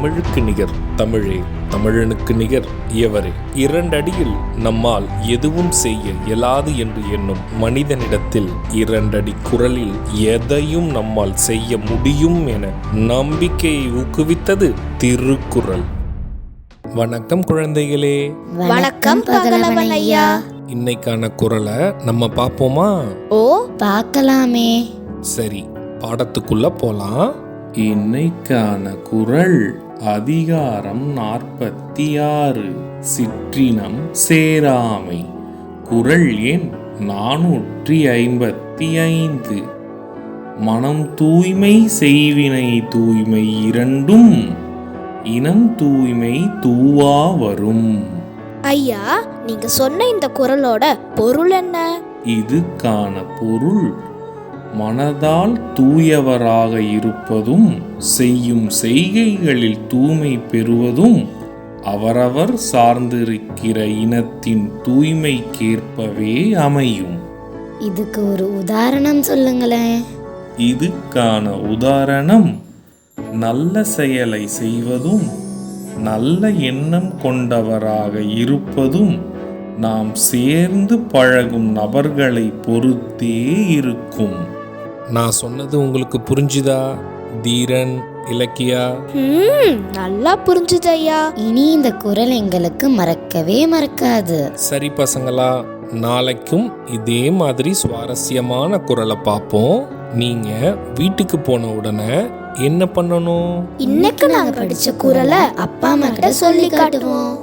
தமிழுக்கு நிகர் தமிழே, தமிழனுக்கு நிகர் எவரே. 2 அடியில் நம்மால் எதுவும் செய்ய இயலாது என்று எண்ணும் மனிதனிடத்தில் 2 அடி குரலில் எதையும் நம்மால் செய்ய முடியும் என நம்பிக்கையை ஊக்குவித்தது திருக்குறள். வணக்கம் குழந்தைகளே. வணக்கம் பகலவன் ஐயா. இன்னைக்கான குறளை நம்ம பார்ப்போமா? ஓ, பார்க்கலாமே. சரி, பாடத்துக்குள்ள போலாம். இன்னைக்கான குறள் அதிகாரம் 46, சிற்றினம் சேராமை. குறள் எண் 455. மனம் தூய்மை செய்வினை தூய்மை இரண்டும் இனம் தூய்மை தூவா வரும். ஐயா, நீங்க சொன்ன இந்த குறளோட பொருள் என்ன? இதுக்கான பொருள் மனதால் தூயவராக இருப்பதும் செய்யும் செய்கைகளில் தூய்மை பெறுவதும் அவரவர் சார்ந்திருக்கிற இனத்தின் தூய்மைக்கேற்பவே அமையும். இதுக்கு ஒரு உதாரணம் சொல்லுங்களேன். இதுக்கான உதாரணம் நல்ல செயலை செய்வதும் நல்ல எண்ணம் கொண்டவராக இருப்பதும் நாம் சேர்ந்து பழகும் நபர்களை பொறுத்தே இருக்கும். நான் சொன்னது உங்களுக்கு புரிஞ்சுதா தீரன், இலக்கியா? நல்லா புரிஞ்சுது ஐயா. இனி இந்த குறள் எங்களுக்கு மறக்கவே மறக்காது. சரி பசங்களா, நாளைக்கும் இதே மாதிரி சுவாரஸ்யமான குறளை பார்ப்போம். நீங்க வீட்டுக்கு போன உடனே என்ன பண்ணணும்? இன்னைக்கு நாங்க படிச்ச குறளை அப்பா அம்மா கிட்ட சொல்லி காட்டுவோம்.